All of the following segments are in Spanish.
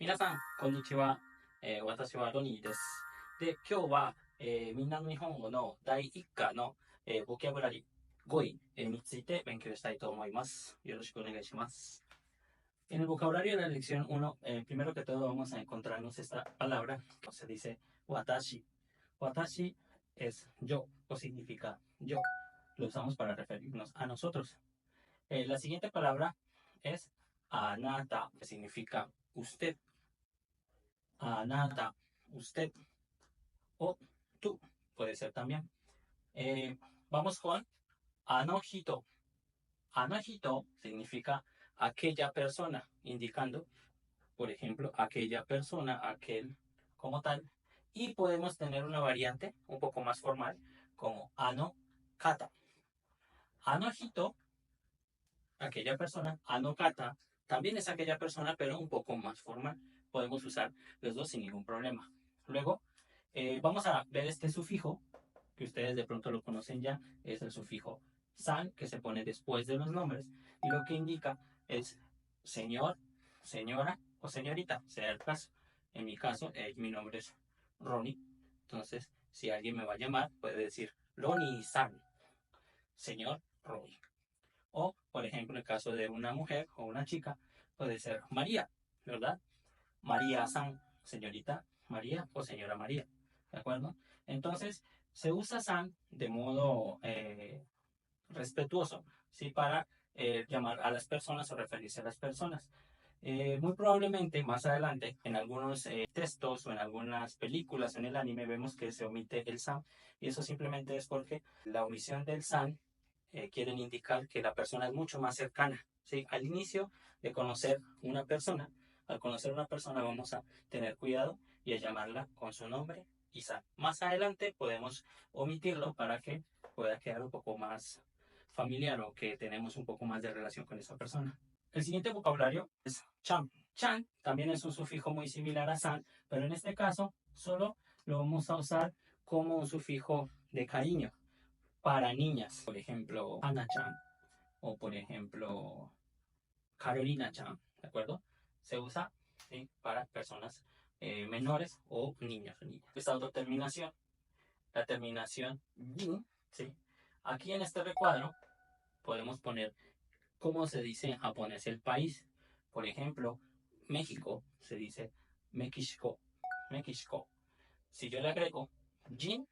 皆さん、こんにちは。私はロニーです。で、今日は、みんなの日本語の第1課の、ボキャブラリー語彙、について勉強したいと思います。よろしくお願いします。En el vocabulario de la lección 1, primero que todo vamos a encontrarnos esta palabra que se dice watashi. Watashi es yo o significa yo. Lo usamos para referirnos a nosotros. La siguiente palabra es anata, que significa usted. Anata, usted o tú, puede ser también. Vamos con anojito. Anojito significa aquella persona, indicando, por ejemplo, aquella persona, aquel como tal. Y podemos tener una variante un poco más formal como ano kata. Anojito, aquella persona, ano kata, también es aquella persona, pero un poco más formal. Podemos usar los dos sin ningún problema. Luego, vamos a ver este sufijo, que ustedes de pronto lo conocen ya, es el sufijo san, que se pone después de los nombres, y lo que indica es señor, señora o señorita, sea el caso. En mi caso, mi nombre es Ronnie, entonces si alguien me va a llamar, puede decir Ronnie san, señor Ronnie. O, por ejemplo, en el caso de una mujer o una chica, puede ser María, ¿verdad? María San, señorita María o señora María, ¿de acuerdo? Entonces, se usa San de modo respetuoso, ¿sí? Para llamar a las personas o referirse a las personas. Muy probablemente más adelante, en algunos textos o en algunas películas o en el anime, vemos que se omite el San, y eso simplemente es porque la omisión del San quieren indicar que la persona es mucho más cercana, ¿sí? Al inicio de conocer una persona, al conocer una persona vamos a tener cuidado y a llamarla con su nombre y San. Más adelante podemos omitirlo para que pueda quedar un poco más familiar o que tenemos un poco más de relación con esa persona. El siguiente vocabulario es chan. Chan también es un sufijo muy similar a san, pero en este caso solo lo vamos a usar como un sufijo de cariño para niñas. Por ejemplo, Ana-chan o por ejemplo, Carolina-chan, ¿de acuerdo? Se usa, ¿sí? Para personas menores o niños o niñas. Esta otra terminación, la terminación yin, ¿sí? Aquí en este recuadro podemos poner cómo se dice en japonés el país. Por ejemplo, México se dice México, México. Si yo le agrego Jin,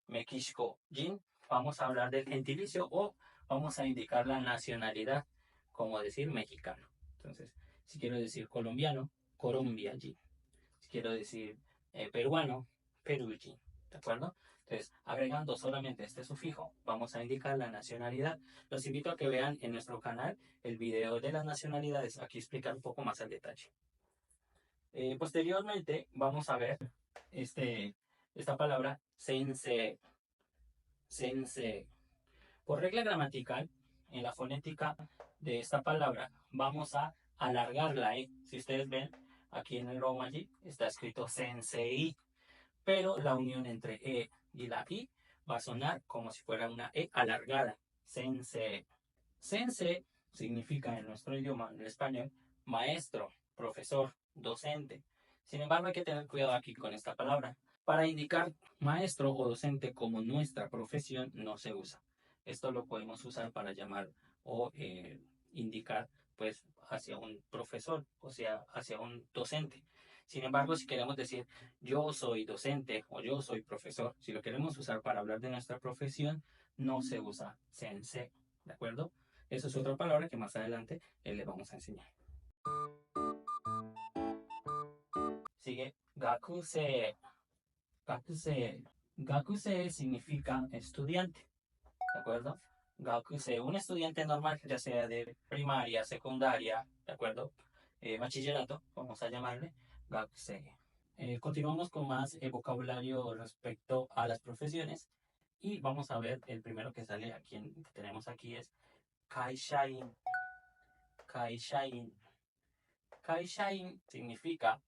México, Jin, vamos a hablar del gentilicio o vamos a indicar la nacionalidad, como decir mexicano. Entonces, si quiero decir colombiano, Colombia, Jin. Si quiero decir peruano, Perú, Jin. ¿De acuerdo? Entonces, agregando solamente este sufijo, vamos a indicar la nacionalidad. Los invito a que vean en nuestro canal el video de las nacionalidades. Aquí explicar un poco más al detalle. Posteriormente, vamos a ver esta palabra, sensei. Sensei. Por regla gramatical, en la fonética de esta palabra, vamos a alargar la E. Si ustedes ven, aquí en el Romaji está escrito sensei, pero la unión entre E y la I va a sonar como si fuera una E alargada. Sensei. Sensei significa en nuestro idioma, en el español, maestro, profesor, docente. Sin embargo, hay que tener cuidado aquí con esta palabra. Para indicar maestro o docente como nuestra profesión no se usa. Esto lo podemos usar para llamar o indicar pues hacia un profesor, o sea, hacia un docente. Sin embargo, si queremos decir yo soy docente o yo soy profesor, si lo queremos usar para hablar de nuestra profesión, no se usa sensei, ¿de acuerdo? Eso es otra palabra que más adelante le vamos a enseñar. Sigue gakuse. Gakuse. Gakuse significa estudiante, ¿de acuerdo? Gakuse, un estudiante normal, ya sea de primaria, secundaria, ¿de acuerdo? Bachillerato, vamos a llamarle Gakuse. Continuamos con más vocabulario respecto a las profesiones y vamos a ver el primero que sale aquí, que tenemos aquí es Kaishain. Kaishain. Kaishain significa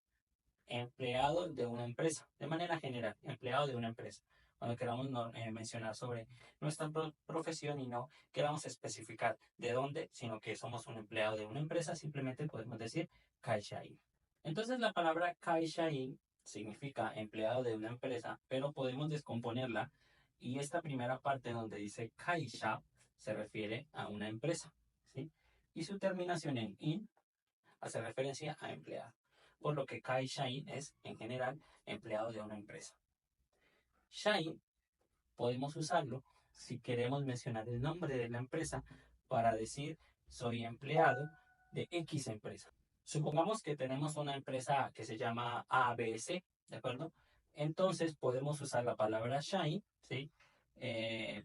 empleado de una empresa, de manera general, empleado de una empresa. Cuando queramos mencionar sobre nuestra profesión y no queramos especificar de dónde, sino que somos un empleado de una empresa, simplemente podemos decir Kaishain. Entonces la palabra kaishain significa empleado de una empresa, pero podemos descomponerla y esta primera parte donde dice kaisha se refiere a una empresa, ¿sí? Y su terminación en in hace referencia a empleado, por lo que kaishain es en general empleado de una empresa. Shain podemos usarlo si queremos mencionar el nombre de la empresa para decir soy empleado de X empresa. Supongamos que tenemos una empresa que se llama ABC, ¿de acuerdo? Entonces podemos usar la palabra shine, ¿sí? Eh,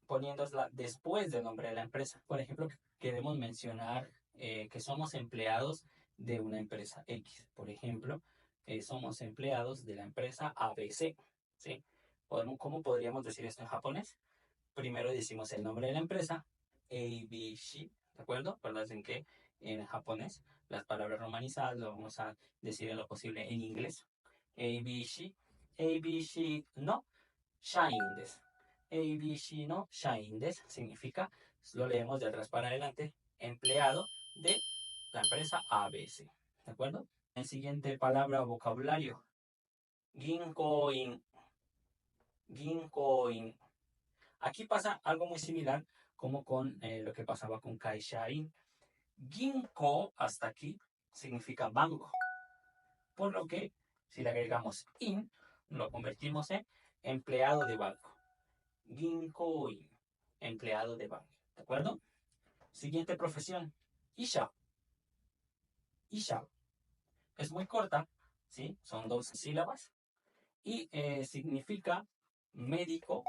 poniéndola después del nombre de la empresa. Por ejemplo, queremos mencionar que somos empleados de una empresa X. Por ejemplo, somos empleados de la empresa ABC, ¿sí? ¿Cómo podríamos decir esto en japonés? Primero decimos el nombre de la empresa, ABC, ¿de acuerdo? Recuerden que en japonés las palabras romanizadas lo vamos a decir en lo posible en inglés. ABC, ABC no Shine des. ABC no Shine des significa, lo leemos de atrás para adelante, empleado de la empresa ABC. ¿De acuerdo? El siguiente palabra o vocabulario. Ginkoin. Ginkoin. Aquí pasa algo muy similar como con lo que pasaba con Kaishain. Ginko hasta aquí significa banco. Por lo que si le agregamos in, lo convertimos en empleado de banco. Ginkoin, empleado de banco. ¿De acuerdo? Siguiente profesión. Isha. Isha. Es muy corta, ¿sí? Son 2 sílabas. Y significa médico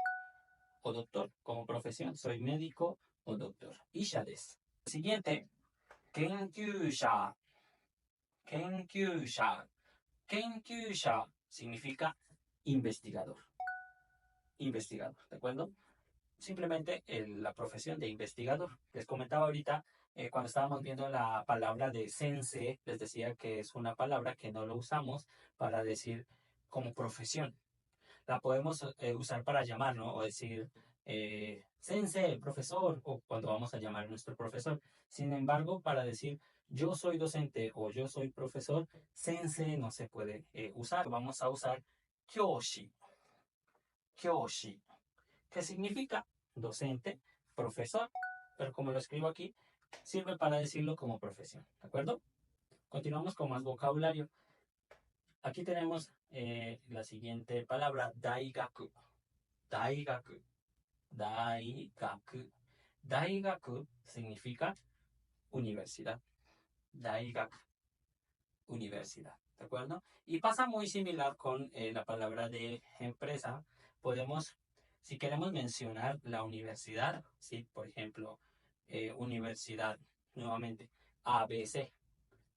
o doctor. Como profesión, soy médico o doctor. Isha des. Siguiente. Kenkyusha. Kenkyusha. Kenkyusha significa investigador. Investigador, ¿de acuerdo? Simplemente la profesión de investigador. Les comentaba ahorita, cuando estábamos viendo la palabra de sensei, les decía que es una palabra que no lo usamos para decir como profesión. La podemos usar para llamar, ¿no? O decir sensei, profesor, o cuando vamos a llamar a nuestro profesor. Sin embargo, para decir yo soy docente o yo soy profesor, sensei no se puede usar. Vamos a usar kyoshi. Kyoshi. ¿Qué significa? Docente, profesor, pero como lo escribo aquí, sirve para decirlo como profesión, ¿de acuerdo? Continuamos con más vocabulario. Aquí tenemos la siguiente palabra, daigaku. Daigaku. Daigaku. Daigaku significa universidad. Daigaku. Universidad, ¿de acuerdo? Y pasa muy similar con la palabra de empresa. Podemos, si queremos mencionar la universidad, ¿sí? Por ejemplo, universidad, nuevamente, ABC,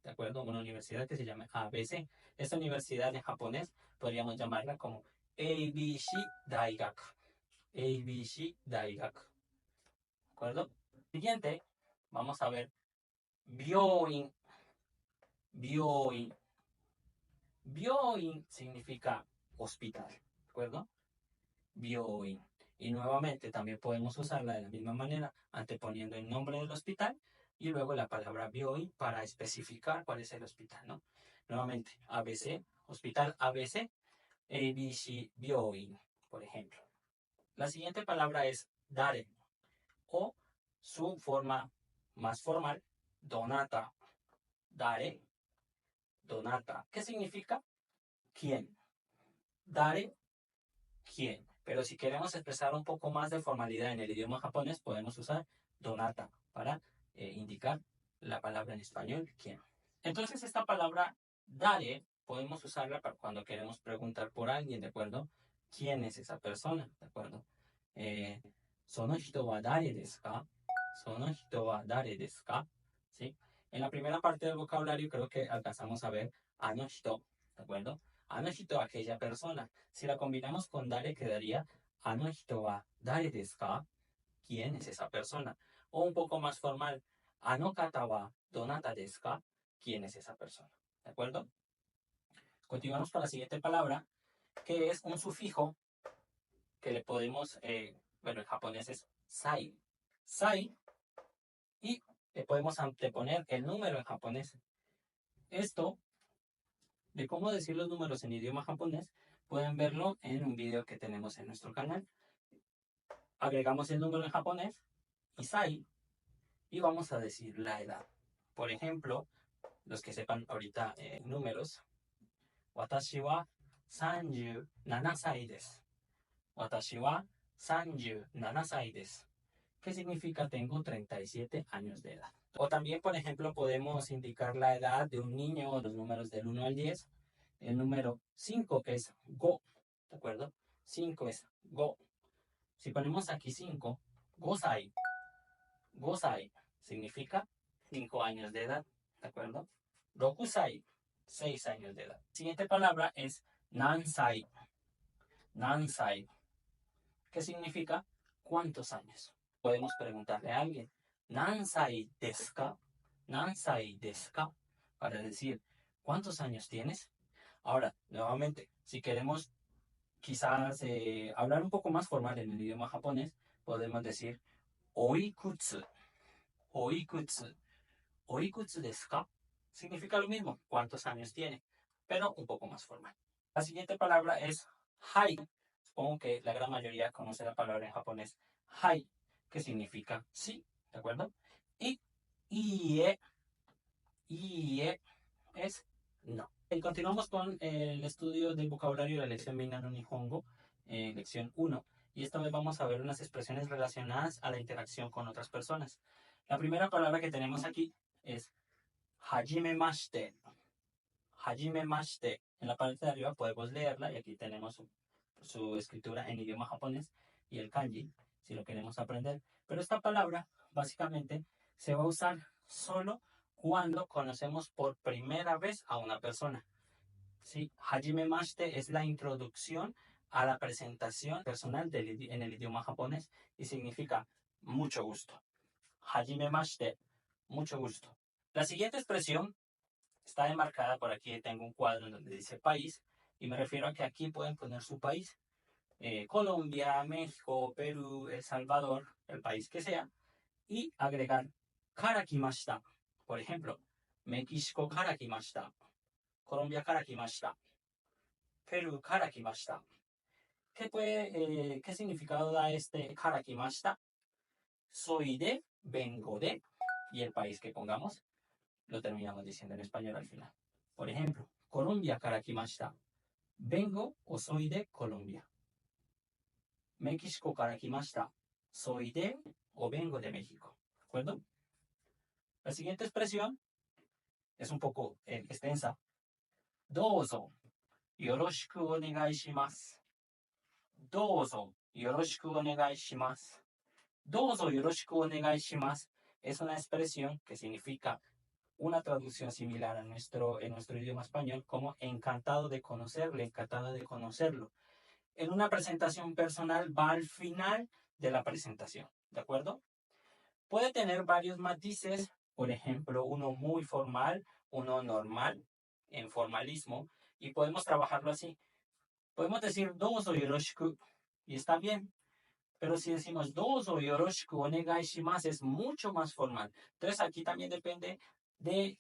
¿de acuerdo? Una universidad que se llama ABC. Esta universidad en japonés podríamos llamarla como ABC Daigaku. ABC Daigaku, ¿de acuerdo? Siguiente, vamos a ver, Byoin. Byoin. Byoin significa hospital, ¿de acuerdo? Byoin. Y nuevamente también podemos usarla de la misma manera, anteponiendo el nombre del hospital y luego la palabra byoin para especificar cuál es el hospital, ¿no? Nuevamente, ABC, hospital ABC, ABC Byoin, por ejemplo. La siguiente palabra es dare o su forma más formal, donata. Dare, donata. ¿Qué significa? ¿Quién? Dare, quién. Pero si queremos expresar un poco más de formalidad en el idioma japonés, podemos usar donata para indicar la palabra en español, quién. Entonces, esta palabra dare podemos usarla para cuando queremos preguntar por alguien, ¿de acuerdo? ¿Quién es esa persona? ¿De acuerdo? Eh, ¿Sono hito wa dare desu ka? ¿Sono hito wa dare desu ka? ¿Sí? En la primera parte del vocabulario creo que alcanzamos a ver ano hito, ¿de acuerdo? Ano hito, aquella persona. Si la combinamos con dare, quedaría ano hito wa dare desu ka? ¿Quién es esa persona? O un poco más formal, ano kata wa donata desu ka? ¿Quién es esa persona? ¿De acuerdo? Continuamos con la siguiente palabra, que es un sufijo que le podemos, bueno, en japonés es sai. Sai, y le podemos anteponer el número en japonés. Esto de cómo decir los números en idioma japonés, pueden verlo en un video que tenemos en nuestro canal. Agregamos el número en japonés, Isai, y vamos a decir la edad. Por ejemplo, los que sepan ahorita números, Watashi wa 37 歳です。Watashi wa 37歳です. ¿Qué significa tengo 37 años de edad? O también, por ejemplo, podemos indicar la edad de un niño, los números del 1 al 10. El número 5 es go, ¿de acuerdo? 5 es go. Si ponemos aquí 5, gozai. Gozai significa 5 años de edad, ¿de acuerdo? Rokusai, 6 años de edad. Siguiente palabra es nansai. Nansai, ¿qué significa cuántos años? Podemos preguntarle a alguien, ¿nansai desu ka? ¿Nansai desu ka? Para decir, ¿cuántos años tienes? Ahora, nuevamente, si queremos quizás hablar un poco más formal en el idioma japonés, podemos decir, oikutsu. Oikutsu. Oikutsu desu ka? Significa lo mismo, ¿cuántos años tiene? Pero un poco más formal. La siguiente palabra es hai. Supongo que la gran mayoría conoce la palabra en japonés hai, que significa sí, ¿de acuerdo? Y ie, ie es no. Y continuamos con el estudio del vocabulario de la lección Minano Nihongo, lección 1. Y esta vez vamos a ver unas expresiones relacionadas a la interacción con otras personas. La primera palabra que tenemos aquí es hajimemashite. Hajimemashite. En la parte de arriba podemos leerla y aquí tenemos su escritura en idioma japonés y el kanji, si lo queremos aprender. Pero esta palabra básicamente se va a usar solo cuando conocemos por primera vez a una persona. ¿Sí? Hajimemashite es la introducción a la presentación personal en el idioma japonés y significa mucho gusto. Hajimemashite, mucho gusto. La siguiente expresión está enmarcada por aquí. Tengo un cuadro en donde dice país y me refiero a que aquí pueden poner su país. Colombia, México, Perú, El Salvador, el país que sea, y agregar kara kimashita. Por ejemplo, México kara kimashita, Colombia kara kimashita, Perú kara kimashita. ¿Qué significado da este kara kimashita? Soy de, vengo de, y el país que pongamos lo terminamos diciendo en español al final. Por ejemplo, Colombia kara kimashita. Vengo o soy de Colombia. México kara kimashita. Soy de o vengo de México. ¿De acuerdo? La siguiente expresión es un poco extensa. Dozo, yoroshiku onegai shimasu. Dozo, yoroshiku onegai shimasu. Dozo, yoroshiku onegai shimasu es una expresión que significa una traducción similar en nuestro idioma español como encantado de conocerle, encantado de conocerlo. En una presentación personal va al final de la presentación, ¿de acuerdo? Puede tener varios matices, por ejemplo, uno muy formal, uno normal, en formalismo, y podemos trabajarlo así. Podemos decir dozo yoroshiku y está bien, pero si decimos dozo yoroshiku onegai shimasu es mucho más formal. Entonces aquí también depende de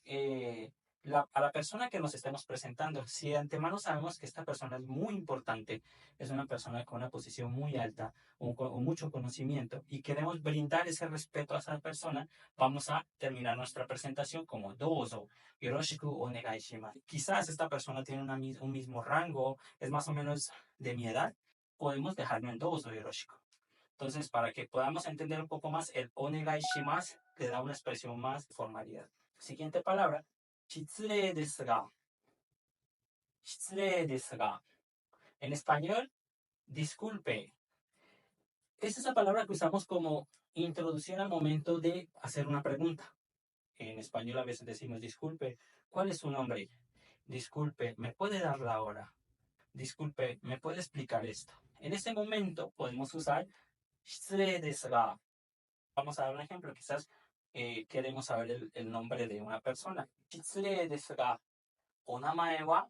a la persona que nos estemos presentando. Si de antemano sabemos que esta persona es muy importante, es una persona con una posición muy alta o mucho conocimiento y queremos brindar ese respeto a esa persona, vamos a terminar nuestra presentación como dozo yoroshiku onegai shimasu. Quizás esta persona tiene un mismo rango, es más o menos de mi edad, podemos dejarlo en dozo yoroshiku. Entonces, para que podamos entender un poco más, el onegai shimasu le da una expresión más de formalidad. Siguiente palabra, shitsurei desu ga. Shitsurei desu ga. En español, disculpe. Es esa palabra que usamos como introducción al momento de hacer una pregunta. En español a veces decimos, disculpe, ¿cuál es su nombre? Disculpe, ¿me puede dar la hora? Disculpe, ¿me puede explicar esto? En este momento podemos usar shitsurei desu ga. Vamos a dar un ejemplo. Quizás queremos saber el nombre de una persona. Shitsurei desu ga, onamae wa.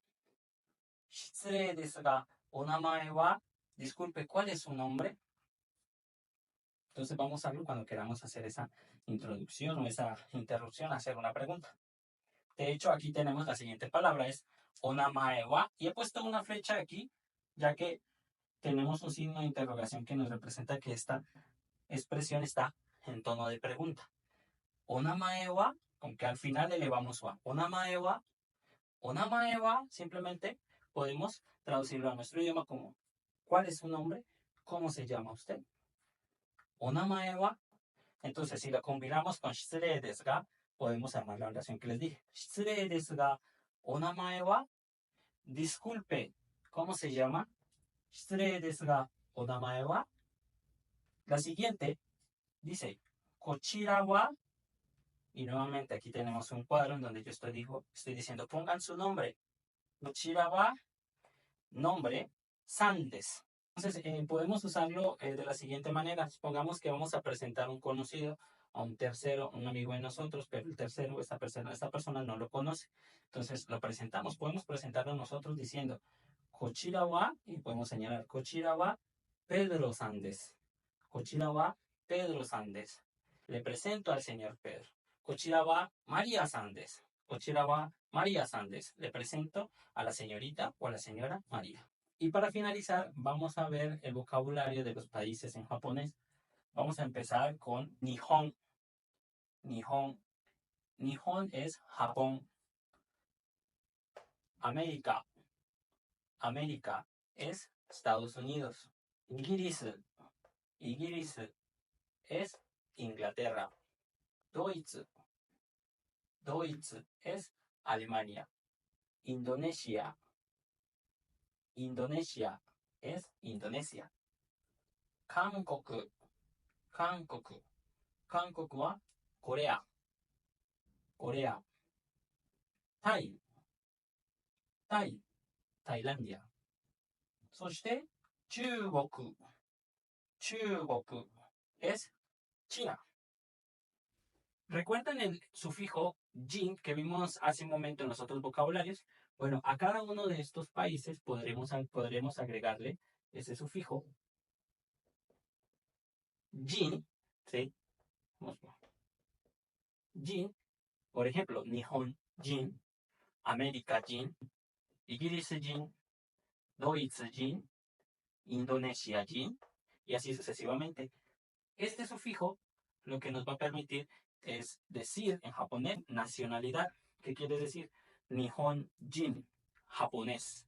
Shitsurei desu ga, onamae wa. Disculpe, ¿cuál es su nombre? Entonces vamos a verlo cuando queramos hacer esa introducción o esa interrupción, hacer una pregunta. De hecho, aquí tenemos la siguiente palabra, es Onamae wa. Y he puesto una flecha aquí, ya que tenemos un signo de interrogación que nos representa que esta expresión está en tono de pregunta. Onamae wa, aunque al final elevamos wa. Onamae wa, simplemente podemos traducirlo a nuestro idioma como ¿cuál es su nombre? ¿Cómo se llama usted? Onamae wa. Entonces, si lo combinamos con shitsurei desu ga, podemos armar la oración que les dije. Shitsurei desu ga, onamae wa. Disculpe, ¿cómo se llama? Shitsurei desu ga, onamae wa. La siguiente dice, kochira wa. Y nuevamente aquí tenemos un cuadro en donde yo estoy diciendo, pongan su nombre. Kochira wa, nombre, san desu. Entonces, podemos usarlo de la siguiente manera. Supongamos que vamos a presentar un conocido a un tercero, un amigo de nosotros, pero el tercero, esta persona no lo conoce. Entonces, lo presentamos. Podemos presentarlo nosotros diciendo, Kochira wa, y podemos señalar, Kochira wa Pedro-san desu. Kochira wa Pedro-san desu. Le presento al señor Pedro. Kochira wa María-san desu. Kochira wa María-san desu. Le presento a la señorita o a la señora María. Y para finalizar, vamos a ver el vocabulario de los países en japonés. Vamos a empezar con Nihon. Nihon. Nihon es Japón. América. América es Estados Unidos. Igiris. Igiris es Inglaterra. Doitsu. Doitsu es Alemania. Indonesia. Indonesia es Indonesia.韓国.韓国. 韓国はコレア。コレア。タイ。タイ。タイランディア。そして中国。中国 es China. ¿Recuerdan el sufijo jin que vimos hace un momento en los otros vocabularios? Bueno, a cada uno de estos países podremos agregarle ese sufijo jin, ¿sí? Jin, por ejemplo, Nihon jin, América jin, Igiris jin, Doitsu jin, Indonesia jin, y así sucesivamente. Este sufijo lo que nos va a permitir es decir en japonés nacionalidad. ¿Qué quiere decir? Nihon jin, japonés.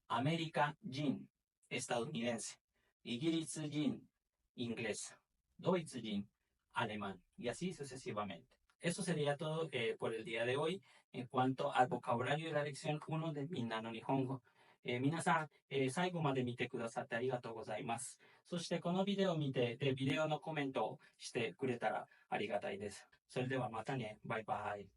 América jin, estadounidense. Igiris jin, inglés. Doitsu jin, alemán. Y así sucesivamente. Eso sería todo por el día de hoy en cuanto al vocabulario de la lección 1 de Minna no Nihongo. 皆さん、最後まで見てくださってありがとうございます。そしてこのビデオを見て、ビデオのコメントをしてくれたらありがたいです。それではまたね。バイバイ。